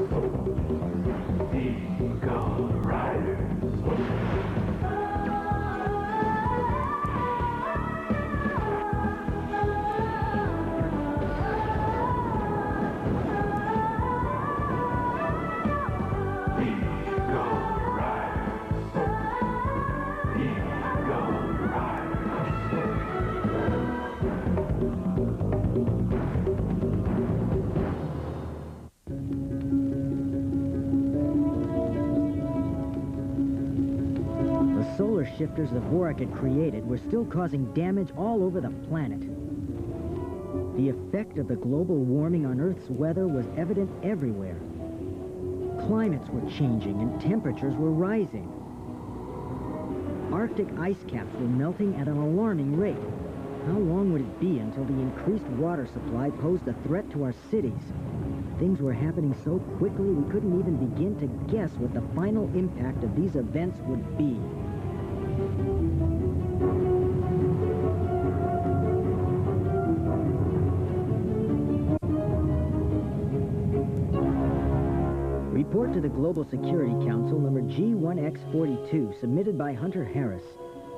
Eagle Riders. The solar shifters the Vorak had created were still causing damage all over the planet. The effect of the global warming on Earth's weather was evident everywhere. Climates were changing and temperatures were rising. Arctic ice caps were melting at an alarming rate. How long would it be until the increased water supply posed a threat to our cities? Things were happening so quickly we couldn't even begin to guess what the final impact of these events would be. Report to the Global Security Council number G1X42, submitted by Hunter Harris.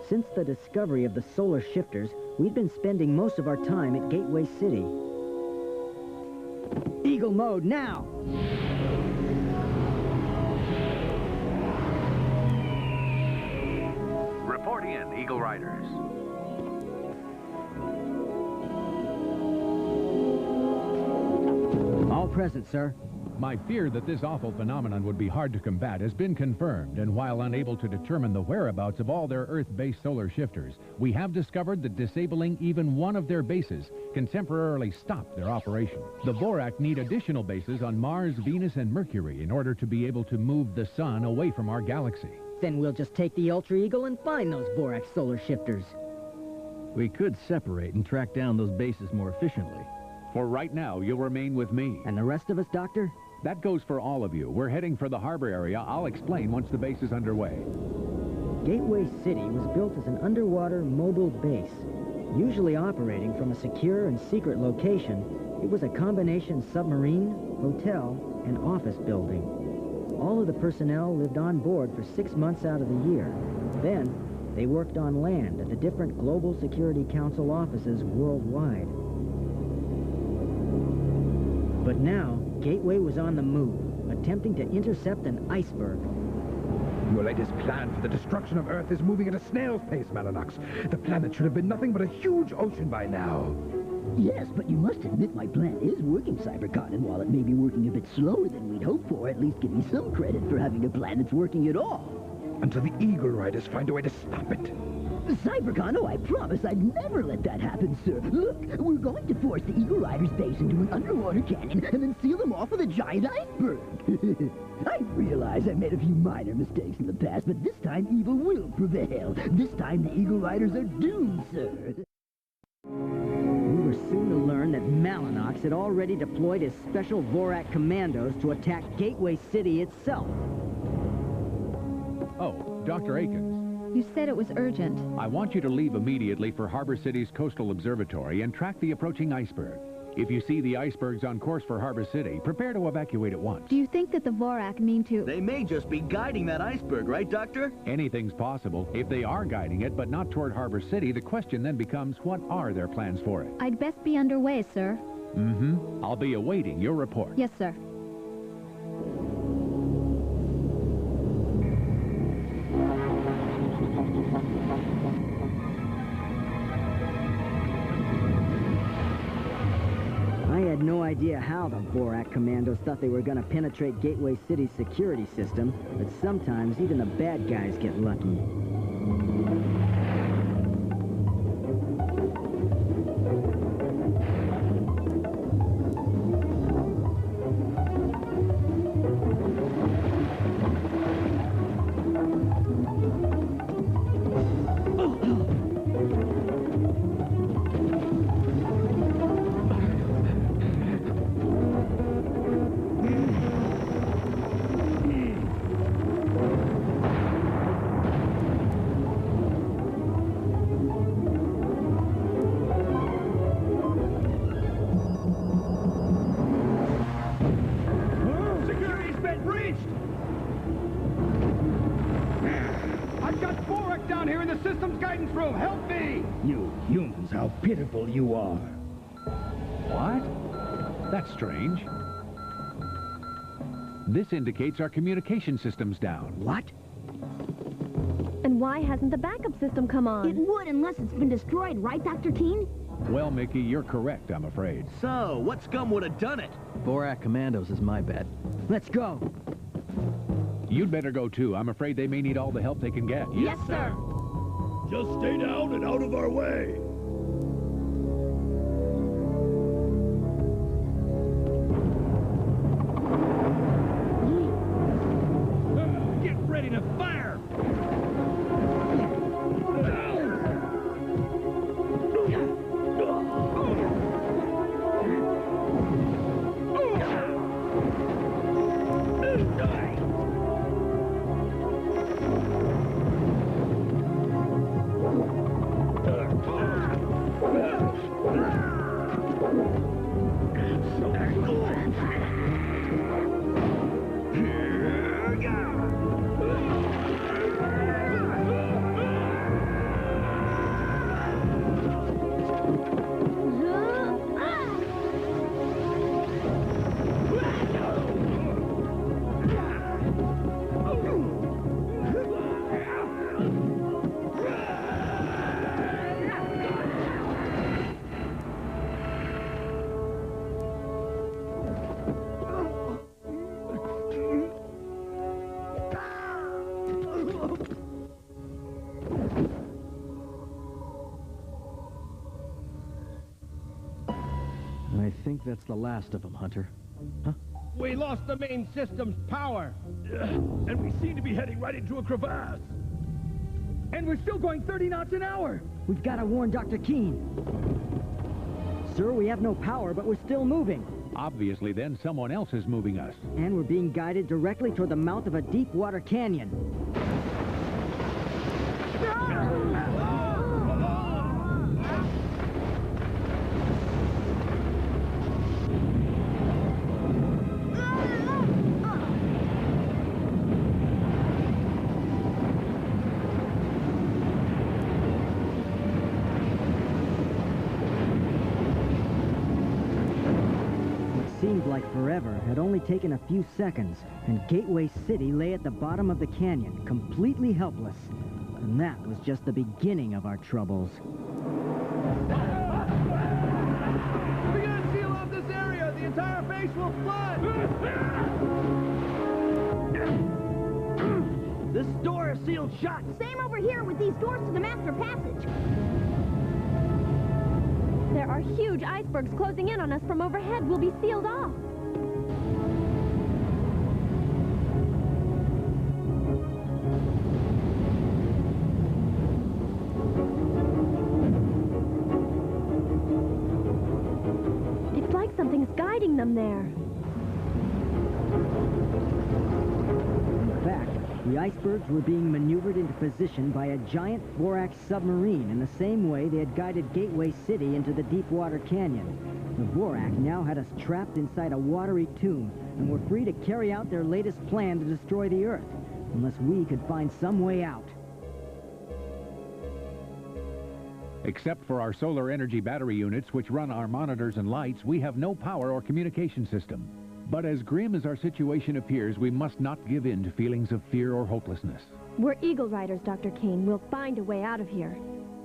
Since the discovery of the solar shifters, we've been spending most of our time at Gateway City. Eagle mode, now! Report in, Eagle Riders. All present, sir. My fear that this awful phenomenon would be hard to combat has been confirmed, and while unable to determine the whereabouts of all their Earth-based solar shifters, we have discovered that disabling even one of their bases can temporarily stop their operation. The Vorak need additional bases on Mars, Venus, and Mercury in order to be able to move the sun away from our galaxy. Then we'll just take the Ultra Eagle and find those Vorak solar shifters. We could separate and track down those bases more efficiently. For right now, you'll remain with me. And the rest of us, Doctor? That goes for all of you. We're heading for the harbor area. I'll explain once the base is underway. Gateway City was built as an underwater mobile base. Usually operating from a secure and secret location, it was a combination submarine, hotel, and office building. All of the personnel lived on board for 6 months out of the year. Then, they worked on land at the different Global Security Council offices worldwide. But now, Gateway was on the move, attempting to intercept an iceberg. Your latest plan for the destruction of Earth is moving at a snail's pace, Malinox. The planet should have been nothing but a huge ocean by now. Yes, but you must admit my plan is working, Cybercon, and while it may be working a bit slower than we'd hoped for, at least give me some credit for having a plan that's working at all. Until the Eagle Riders find a way to stop it. Cybercon, oh, I promise I'd never let that happen, sir. Look, we're going to force the Eagle Riders base into an underwater canyon and then seal them off with a giant iceberg. I realize I made a few minor mistakes in the past, but this time evil will prevail. This time the Eagle Riders are doomed, sir. We were soon to learn that Malinox had already deployed his special Vorak commandos to attack Gateway City itself. Oh, Dr. Akins. You said it was urgent. I want you to leave immediately for Harbor City's coastal observatory and track the approaching iceberg. If you see the icebergs on course for Harbor City, prepare to evacuate at once. Do you think that the Vorak mean to... They may just be guiding that iceberg, right, Doctor? Anything's possible. If they are guiding it, but not toward Harbor City, the question then becomes, what are their plans for it? I'd best be underway, sir. Mm-hmm. I'll be awaiting your report. Yes, sir. I had no idea how the Vorak commandos thought they were going to penetrate Gateway City's security system, but sometimes even the bad guys get lucky. pitiful you are. What? That's strange. This indicates our communication system's down. What? And why hasn't the backup system come on? It would unless it's been destroyed, right, Dr. Keene? Well, Mickey, you're correct, I'm afraid. So, what scum would have done it? Vorak Commandos is my bet. Let's go. You'd better go, too. I'm afraid they may need all the help they can get. Yes, sir. Just stay down and out of our way. Get ready to fire! I think that's the last of them, Hunter. Huh? We lost the main system's power. And we seem to be heading right into a crevasse. And we're still going 30 knots an hour. We've got to warn Dr. Keene. Sir, we have no power, but we're still moving. Obviously, then, someone else is moving us. And we're being guided directly toward the mouth of a deep water canyon. Seemed like forever had only taken a few seconds, and Gateway City lay at the bottom of the canyon, completely helpless. And that was just the beginning of our troubles. If we gotta seal off this area, the entire base will flood! This door is sealed shut. Same over here with these doors to the master passage. There are huge icebergs closing in on us from overhead. We'll be sealed off. It's like something's guiding them there. In fact, the icebergs were being maneuvered into position by a giant Vorak submarine in the same way they had guided Gateway City into the deep water canyon. The Vorak now had us trapped inside a watery tomb and were free to carry out their latest plan to destroy the Earth, unless we could find some way out. Except for our solar energy battery units, which run our monitors and lights, we have no power or communication system. But as grim as our situation appears, we must not give in to feelings of fear or hopelessness. We're Eagle Riders, Dr. Keene. We'll find a way out of here.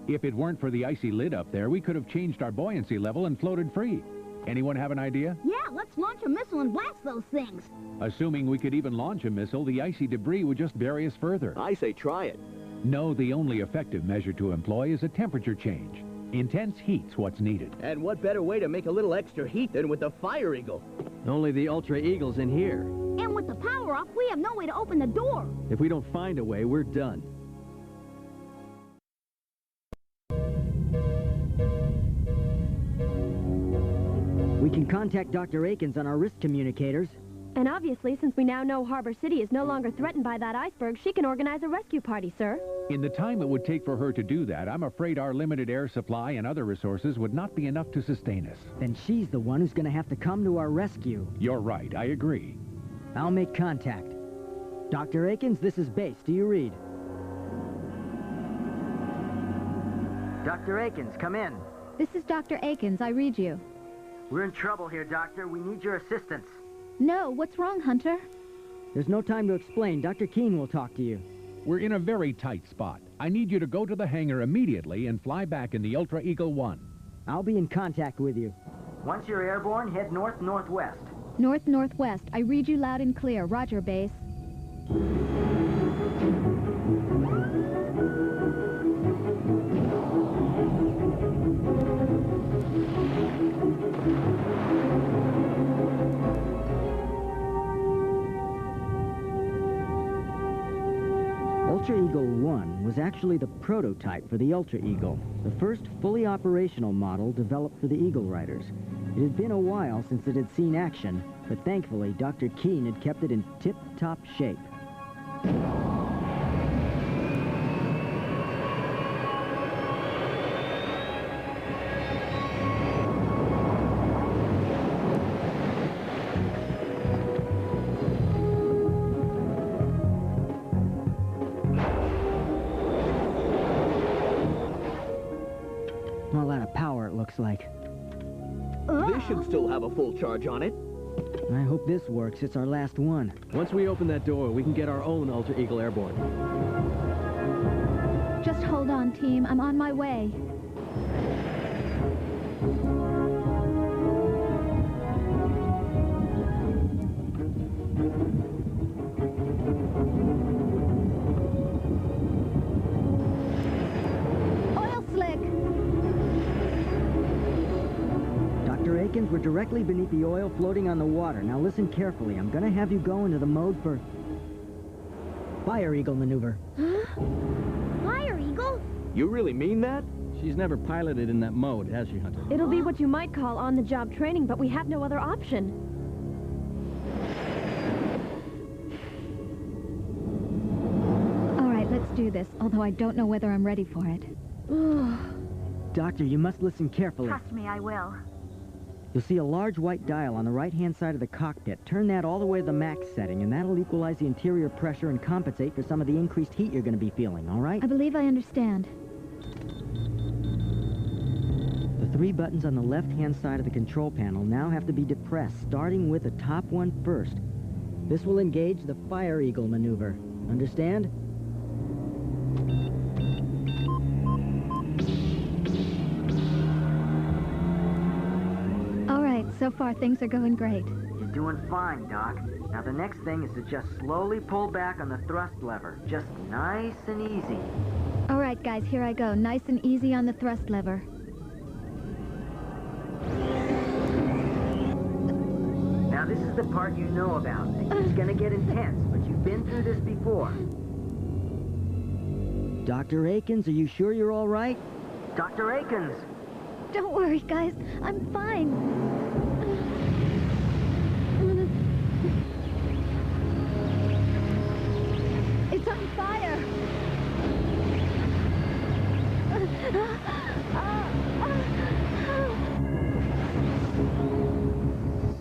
If it weren't for the icy lid up there, we could have changed our buoyancy level and floated free. Anyone have an idea? Yeah, let's launch a missile and blast those things. Assuming we could even launch a missile, the icy debris would just bury us further. I say try it. No, the only effective measure to employ is a temperature change. Intense heat's what's needed. And what better way to make a little extra heat than with the Fire Eagle? Only the Ultra Eagle's in here. And with the power off, we have no way to open the door. If we don't find a way, we're done. We can contact Dr. Akins on our wrist communicators. And obviously, since we now know Harbor City is no longer threatened by that iceberg, she can organize a rescue party, sir. In the time it would take for her to do that, I'm afraid our limited air supply and other resources would not be enough to sustain us. Then she's the one who's going to have to come to our rescue. You're right, I agree. I'll make contact. Dr. Akins, this is base. Do you read? Dr. Akins, come in. This is Dr. Akins. I read you. We're in trouble here, Doctor. We need your assistance. No, what's wrong, Hunter? There's no time to explain. Dr. Keene will talk to you. We're in a very tight spot. I need you to go to the hangar immediately and fly back in the Ultra Eagle 1. I'll be in contact with you. Once you're airborne, head north-northwest. North-northwest. I read you loud and clear. Roger, base. Ultra Eagle 1 was actually the prototype for the Ultra Eagle, the first fully operational model developed for the Eagle Riders. It had been a while since it had seen action, but thankfully Dr. Keene had kept it in tip-top shape. All out of power, it looks like. This should still have a full charge on it. I hope this works. It's our last one. Once we open that door, we can get our own Ultra Eagle airborne. Just hold on, team. I'm on my way. Oil slick! Dr. Akins, we're directly beneath the oil floating on the water. Now listen carefully. I'm gonna have you go into the mode for Fire Eagle maneuver. Fire Eagle? You really mean that? She's never piloted in that mode, has she, Hunter? It'll be what you might call on-the-job training, but we have no other option. All right, let's do this, although I don't know whether I'm ready for it. Doctor, you must listen carefully. Trust me, I will. You'll see a large white dial on the right-hand side of the cockpit. Turn that all the way to the max setting, and that'll equalize the interior pressure and compensate for some of the increased heat you're going to be feeling, all right? I believe I understand. The three buttons on the left-hand side of the control panel now have to be depressed, starting with the top one first. This will engage the Fire Eagle maneuver. Understand? All right, so far things are going great. You're doing fine, Doc. Now the next thing is to just slowly pull back on the thrust lever. Just nice and easy. All right, guys, here I go. Nice and easy on the thrust lever. Now this is the part you know about. It's gonna get intense, but you've been through this before. Dr. Akins, are you sure you're all right? Dr. Akins! Don't worry, guys. I'm fine. It's on fire.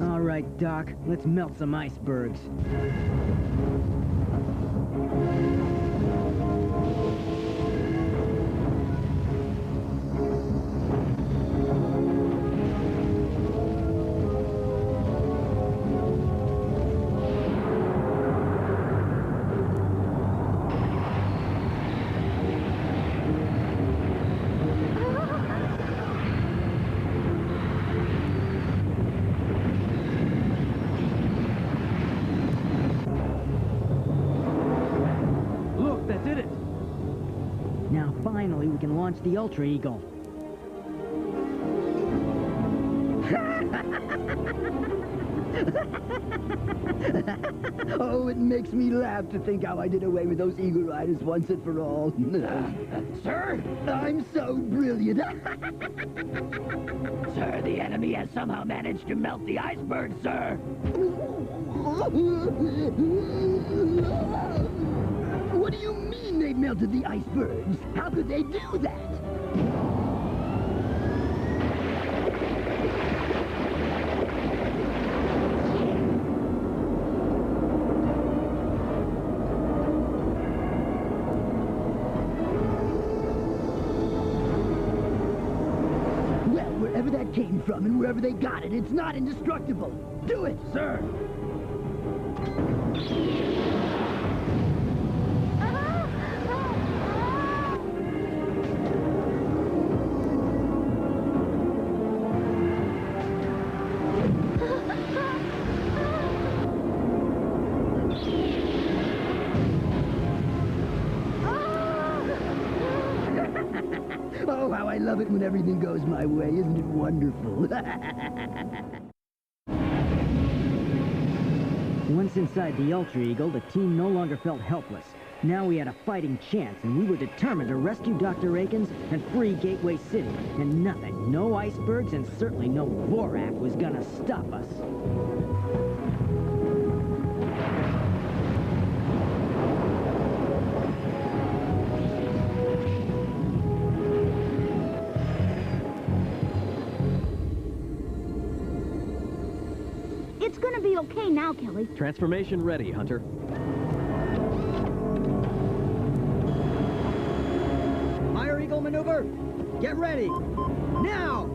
All right, Doc. Let's melt some icebergs. Now, finally, we can launch the Ultra Eagle. Oh, it makes me laugh to think how I did away with those Eagle Riders once and for all. Sir? I'm so brilliant. Sir, the enemy has somehow managed to melt the iceberg, sir. What do you mean they melted the icebergs? How could they do that? that came from, and wherever they got it, it's not indestructible. Do it! Sir! Oh, how I love it when everything goes my way. Isn't it wonderful? Once inside the Ultra Eagle, the team no longer felt helpless. Now we had a fighting chance, and we were determined to rescue Dr. Akins and free Gateway City. And nothing, no icebergs, and certainly no Vorak was gonna stop us. It's gonna be okay now, Kelly. Transformation ready, Hunter. Fire Eagle maneuver! Get ready! Now!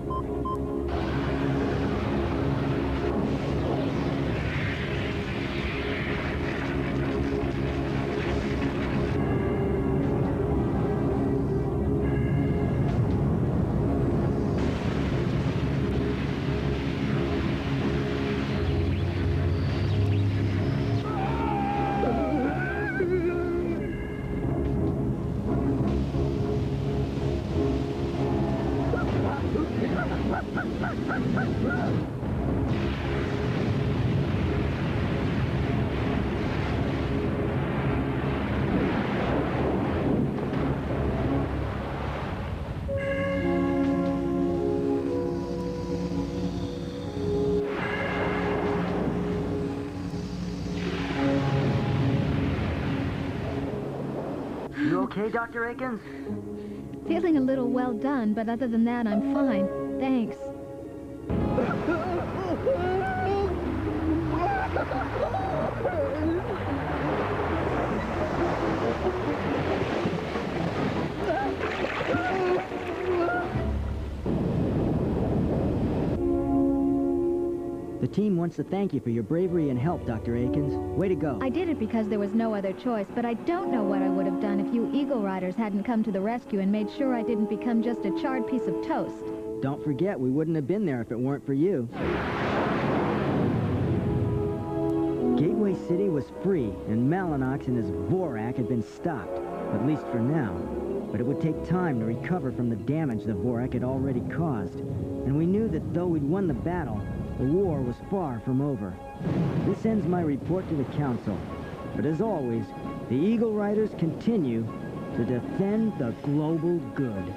You okay, Dr. Akins? Feeling a little well done, but other than that, I'm fine. Thanks. The team wants to thank you for your bravery and help, Dr. Akins. Way to go. I did it because there was no other choice, but I don't know what I would have done if you Eagle Riders hadn't come to the rescue and made sure I didn't become just a charred piece of toast. Don't forget, we wouldn't have been there if it weren't for you. Gateway City was free, and Malinox and his Vorak had been stopped, at least for now. But it would take time to recover from the damage the Vorak had already caused. And we knew that though we'd won the battle, the war was far from over. This ends my report to the Council. But as always, the Eagle Riders continue to defend the global good.